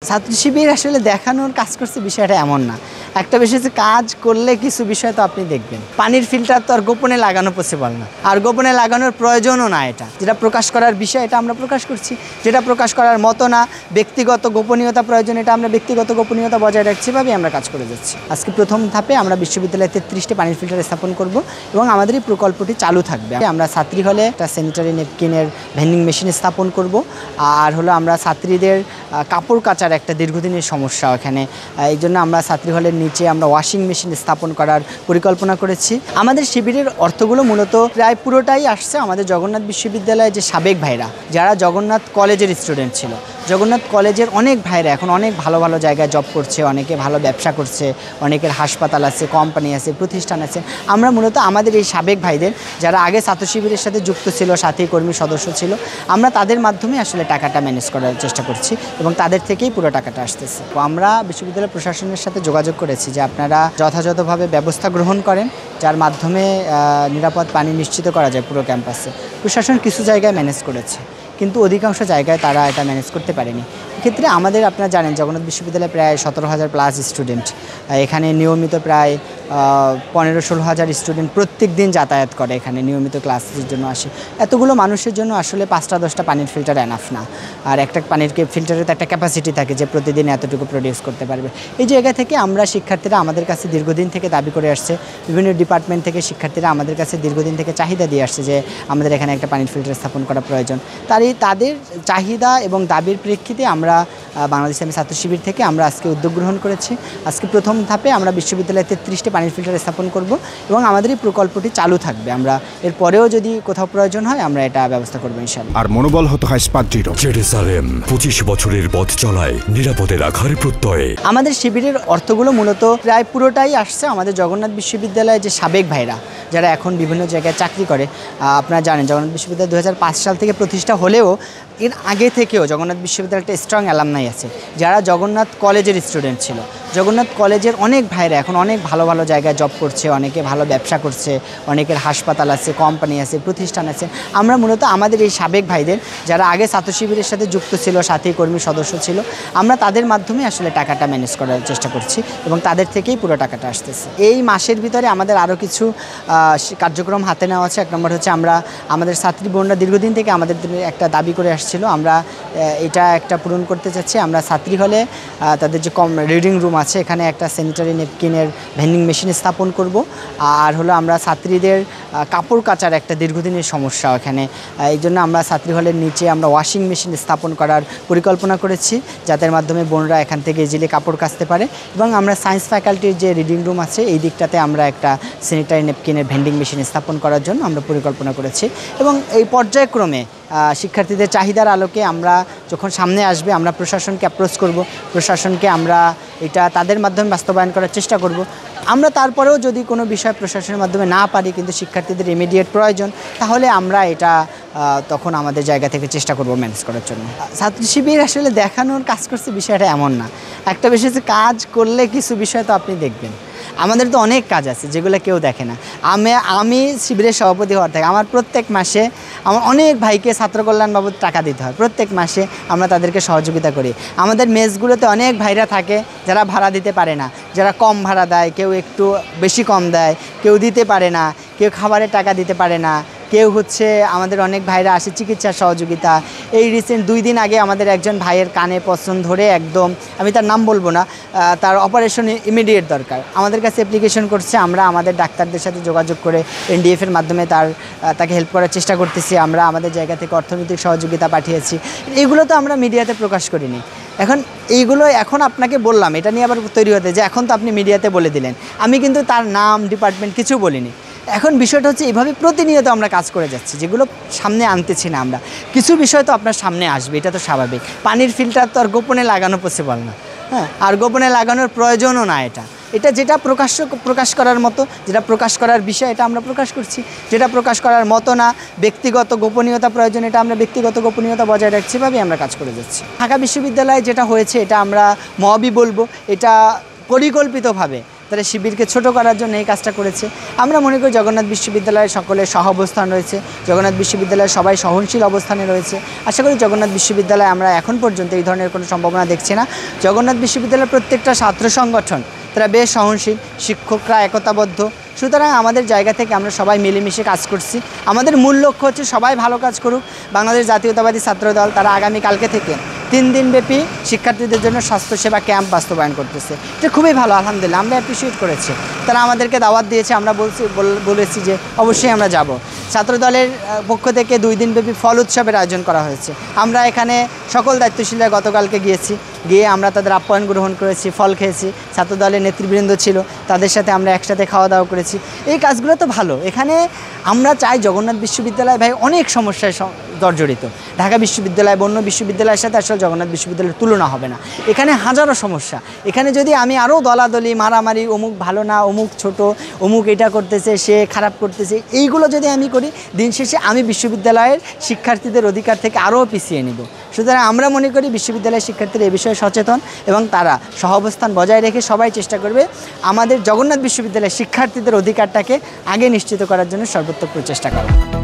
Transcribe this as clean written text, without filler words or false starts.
ছাত্র শিবির আসলে দেখানোর কাজ করছে বিষয়টা এমন না। একটা বিষয় হচ্ছে কাজ করলে কিছু বিষয় তো আপনি দেখবেন। পানির ফিল্টার তো আর গোপনে লাগানো পসিবল না, আর গোপনে লাগানোর প্রয়োজনও না। এটা যেটা প্রকাশ করার বিষয় এটা আমরা প্রকাশ করছি, যেটা প্রকাশ করার মতো না, ব্যক্তিগত গোপনীয়তা প্রয়োজন, এটা আমরা ব্যক্তিগত গোপনীয়তা বজায় রাখছি ভাবে আমরা কাজ করে যাচ্ছি। আজকে প্রথম ধাপে আমরা বিশ্ববিদ্যালয়ে 33টি পানির ফিল্টার স্থাপন করব এবং আমাদের এই প্রকল্পটি চালু থাকবে। আমরা ছাত্রী হলে একটা স্যানিটারি ন্যাপকিনের ভেন্ডিং মেশিন স্থাপন করব, আর হলো আমরা ছাত্রীদের কাপড় কাচার একটা দীর্ঘদিনের সমস্যা এখানে, এই জন্য আমরা ছাত্রী হলের নিচে আমরা ওয়াশিং মেশিন স্থাপন করার পরিকল্পনা করেছি। আমাদের শিবিরের অর্থগুলো মূলত প্রায় পুরোটাই আসছে আমাদের জগন্নাথ বিশ্ববিদ্যালয়ের যে সাবেক ভাইরা, যারা জগন্নাথ কলেজের স্টুডেন্ট ছিল। জগন্নাথ কলেজের অনেক ভাইরা এখন অনেক ভালো ভালো জায়গায় জব করছে, অনেকে ভালো ব্যবসা করছে, অনেকের হাসপাতাল আছে, কোম্পানি আছে, প্রতিষ্ঠান আছে। আমরা মূলত আমাদের এই সাবেক ভাইদের, যারা আগে ছাত্র শিবিরের সাথে যুক্ত ছিল, সাথী কর্মী সদস্য ছিল, আমরা তাদের মাধ্যমে আসলে টাকাটা ম্যানেজ করার চেষ্টা করছি এবং তাদের থেকেই পুরো টাকাটা আসতেছে। তো আমরা বিশ্ববিদ্যালয় প্রশাসনের সাথে যোগাযোগ করেছি যে আপনারা যথাযথভাবে ব্যবস্থা গ্রহণ করেন, যার মাধ্যমে নিরাপদ পানি নিশ্চিত করা যায় পুরো ক্যাম্পাসে। প্রশাসন কিছু জায়গায় ম্যানেজ করেছে, কিন্তু অধিকাংশ জায়গায় তারা এটা ম্যানেজ করতে পারেনি। এক্ষেত্রে আমাদের, আপনারা জানেন, জগন্নাথ বিশ্ববিদ্যালয়ে প্রায় 17,000 প্লাস স্টুডেন্ট, এখানে নিয়মিত প্রায় 15-16 হাজার স্টুডেন্ট প্রত্যেক দিন যাতায়াত করে, এখানে নিয়মিত ক্লাসের জন্য আসে। এতগুলো মানুষের জন্য আসলে 5টা-10টা পানির ফিল্টার এনাফ না, আর একটা পানির ফিল্টারের তো একটা ক্যাপাসিটি থাকে যে প্রতিদিন এতটুকু প্রডিউস করতে পারবে। এই জায়গা থেকে আমরা শিক্ষার্থীরা আমাদের কাছে দীর্ঘদিন থেকে দাবি করে আসছে, বিভিন্ন ডিপার্টমেন্ট থেকে শিক্ষার্থীরা আমাদের কাছে দীর্ঘদিন থেকে চাহিদা দিয়ে আসছে যে আমাদের এখানে একটা পানির ফিল্টার স্থাপন করা প্রয়োজন। তাদের চাহিদা এবং দাবির প্রেক্ষিতে আমরা বাংলাদেশ ইসলামী ছাত্র শিবির থেকে আমরা আজকে উদ্যোগ গ্রহণ করেছি। আজকে প্রথম ধাপে আমরা বিশ্ববিদ্যালয়ে 33টি পানির ফিল্টার স্থাপন করব এবং আমাদের এই প্রকল্পটি চালু থাকবে। আমরা এরপরেও যদি কোথাও প্রয়োজন হয় আমরা এটা ব্যবস্থা করবো ইনশাআল্লাহ। আর মনোবল হতে হয় স্পার্জিরো। জেরুসালেম 25 বছরের পথ চলায় নিরাপদে রাখার প্রত্যয়ে। আমাদের শিবিরের অর্থগুলো মূলত প্রায় পুরোটাই আসছে আমাদের জগন্নাথ বিশ্ববিদ্যালয়ের যে সাবেক ভাইরা, যারা এখন বিভিন্ন জায়গায় চাকরি করে। আপনারা জানেন জগন্নাথ বিশ্ববিদ্যালয় 2005 সাল থেকে প্রতিষ্ঠা হলেও এর আগে থেকেও জগন্নাথ বিশ্ববিদ্যালয়ের একটা স্ট্রং অ্যালামনাই আছে, যারা জগন্নাথ কলেজের স্টুডেন্ট ছিল। জগন্নাথ কলেজের অনেক ভাইরা এখন অনেক ভালো ভালো জায়গায় জব করছে, অনেকে ভালো ব্যবসা করছে, অনেকের হাসপাতাল আছে, কোম্পানি আছে, প্রতিষ্ঠান আছে। আমরা মূলত আমাদের এই সাবেক ভাইদের, যারা আগে ছাত্র শিবিরের সাথে যুক্ত ছিল, সাথী কর্মী সদস্য ছিল, আমরা তাদের মাধ্যমে আসলে টাকাটা ম্যানেজ করার চেষ্টা করছি এবং তাদের থেকেই পুরো টাকাটা আসতেছে। এই মাসের ভিতরে আমাদের আরও কিছু কার্যক্রম হাতে নেওয়া আছে। এক নম্বর হচ্ছে আমরা আমাদের ছাত্রী বোনরা দীর্ঘদিন থেকে আমাদের একটা দাবি করে আসছিল, আমরা এটা একটা পূরণ করতে চাচ্ছি। আমরা ছাত্রী হলে তাদের যে রিডিং রুম আছে, এখানে একটা স্যানিটারি ন্যাপকিনের ভেন্ডিং মেশিন স্থাপন করব, আর হলো আমরা ছাত্রীদের কাপড় কাচার একটা দীর্ঘদিনের সমস্যা এখানে, এই জন্য আমরা ছাত্রী হলের নিচে আমরা ওয়াশিং মেশিন স্থাপন করার পরিকল্পনা করেছি, যাদের মাধ্যমে বোনরা এখান থেকে ইজিলি কাপড় কাচতে পারে। এবং আমরা সায়েন্স ফ্যাকাল্টির যে রিডিং রুম আছে এই দিকটাতে আমরা একটা স্যানিটারি ন্যাপকিনের ভেন্ডিং মেশিন স্থাপন করার জন্য আমরা পরিকল্পনা করেছি। এবং এই পর্যায়ক্রমে শিক্ষার্থীদের চাহিদার আলোকে আমরা যখন সামনে আসবে আমরা প্রশাসনকে অ্যাপ্রোচ করব, প্রশাসনকে আমরা এটা তাদের মাধ্যমে বাস্তবায়ন করার চেষ্টা করব। আমরা তারপরেও যদি কোনো বিষয় প্রশাসনের মাধ্যমে না পারি, কিন্তু শিক্ষার্থীদের ইমিডিয়েট প্রয়োজন, তাহলে আমরা এটা তখন আমাদের জায়গা থেকে চেষ্টা করব ম্যানেজ করার জন্য। ছাত্র শিবির আসলে দেখানোর কাজ করছে বিষয়টা এমন না। একটা বিষয় হচ্ছে কাজ করলে কিছু বিষয় তো আপনি দেখবেন। আমাদের তো অনেক কাজ আছে যেগুলো কেউ দেখে না। আমি শিবিরের সভাপতি হওয়ার থেকে আমার প্রত্যেক মাসে আমার অনেক ভাইকে ছাত্র কল্যাণ বাবদ টাকা দিতে হয়। প্রত্যেক মাসে আমরা তাদেরকে সহযোগিতা করি। আমাদের মেসগুলোতে অনেক ভাইরা থাকে যারা ভাড়া দিতে পারে না, যারা কম ভাড়া দেয়, কেউ একটু বেশি কম দেয়, কেউ দিতে পারে না, কেউ খাবারের টাকা দিতে পারে না, কেউ হচ্ছে আমাদের অনেক ভাইরা আসে চিকিৎসার সহযোগিতা। এই রিসেন্ট 2 দিন আগে আমাদের একজন ভাইয়ের কানে পছন্দ ধরে একদম, আমি তার নাম বলবো না, তার অপারেশন ইমিডিয়েট দরকার, আমাদের কাছে অ্যাপ্লিকেশন করছে। আমরা আমাদের ডাক্তারদের সাথে যোগাযোগ করে এনডিএফের মাধ্যমে তাকে হেল্প করার চেষ্টা করতেছি। আমরা আমাদের জায়গা থেকে অর্থনৈতিক সহযোগিতা পাঠিয়েছি। এগুলো তো আমরা মিডিয়াতে প্রকাশ করিনি। এইগুলো এখন আপনাকে বললাম, এটা নিয়ে আবার তৈরি হতে যে এখন তো আপনি মিডিয়াতে বলে দিলেন, আমি কিন্তু তার নাম ডিপার্টমেন্ট কিছু বলিনি। এখন বিষয়টা হচ্ছে এইভাবে প্রতিনিয়ত আমরা কাজ করে যাচ্ছি, যেগুলো সামনে আনতেছি না আমরা। কিছু বিষয় তো আপনার সামনে আসবে, এটা তো স্বাভাবিক। পানির ফিল্টার তো আর গোপনে লাগানো পসিবল না, হ্যাঁ, আর গোপনে লাগানোর প্রয়োজনও না। এটা যেটা প্রকাশ করার মতো, যেটা প্রকাশ করার বিষয়, এটা আমরা প্রকাশ করছি। যেটা প্রকাশ করার মতো না, ব্যক্তিগত গোপনীয়তা প্রয়োজন, এটা আমরা ব্যক্তিগত গোপনীয়তা বজায় রাখছি ভাবে আমরা কাজ করে যাচ্ছি। ঢাকা বিশ্ববিদ্যালয়ে যেটা হয়েছে এটা আমরা মহবই বলবো, এটা পরিকল্পিতভাবে তারা শিবিরকে ছোট করার জন্য এই কাজটা করেছে। আমরা মনে করি জগন্নাথ বিশ্ববিদ্যালয়ে সকলের সহ অবস্থান রয়েছে, জগন্নাথ বিশ্ববিদ্যালয়ে সবাই সহনশীল অবস্থানে রয়েছে। আশা করি জগন্নাথ বিশ্ববিদ্যালয়ে আমরা এখন পর্যন্ত এই ধরনের কোনো সম্ভাবনা দেখছি না। জগন্নাথ বিশ্ববিদ্যালয়ের প্রত্যেকটা ছাত্র সংগঠন তারা বেশ সহনশীল, শিক্ষকরা একতাবদ্ধ। সুতরাং আমাদের জায়গা থেকে আমরা সবাই মিলেমিশে কাজ করছি। আমাদের মূল লক্ষ্য হচ্ছে সবাই ভালো কাজ করুক। বাংলাদেশ জাতীয়তাবাদী ছাত্রদল তারা আগামীকালকে থেকে 3 দিনব্যাপী শিক্ষার্থীদের জন্য স্বাস্থ্যসেবা ক্যাম্প বাস্তবায়ন করতেছে। এটা খুবই ভালো, আলহামদুলিল্লাহ, আমরা অ্যাপ্রিসিয়েট করেছি। তারা আমাদেরকে দাওয়াত দিয়েছে, আমরা বলেছি যে অবশ্যই আমরা যাব। ছাত্রদলের পক্ষ থেকে 2 দিনব্যাপী ফল উৎসবের আয়োজন করা হয়েছে। আমরা এখানে সকল দায়িত্বশীলরা গতকালকে গিয়ে আমরা তাদের আপ্যায়ন গ্রহণ করেছি, ফল খেয়েছি। ছাত্রদলের নেতৃবৃন্দ ছিল, তাদের সাথে আমরা একসাথে খাওয়া দাওয়া করেছি। এই কাজগুলো তো ভালো। এখানে আমরা চাই জগন্নাথ বিশ্ববিদ্যালয় ভাই অনেক সমস্যায় জর্জরিত। ঢাকা বিশ্ববিদ্যালয়, অন্য বিশ্ববিদ্যালয়ের সাথে আসলে জগন্নাথ বিশ্ববিদ্যালয়ের তুলনা হবে না। এখানে হাজারো সমস্যা। এখানে যদি আমি আরও দলাদলি, মারামারি, অমুক ভালো না, অমুক ছোট, অমুক এটা করতেছে, সে খারাপ করতেছে, এইগুলো যদি আমি করি, দিন শেষে আমি বিশ্ববিদ্যালয়ের শিক্ষার্থীদের অধিকার থেকে আরও পিছিয়ে নিব। সুতরাং আমরা মনে করি বিশ্ববিদ্যালয়ের শিক্ষার্থীরা এই বিষয়ে সচেতন এবং তারা সহাবস্থান বজায় রেখে সবাই চেষ্টা করবে আমাদের জগন্নাথ বিশ্ববিদ্যালয়ের শিক্ষার্থীদের অধিকারটাকে আগে নিশ্চিত করার জন্য সর্বোত্তম প্রচেষ্টা করা।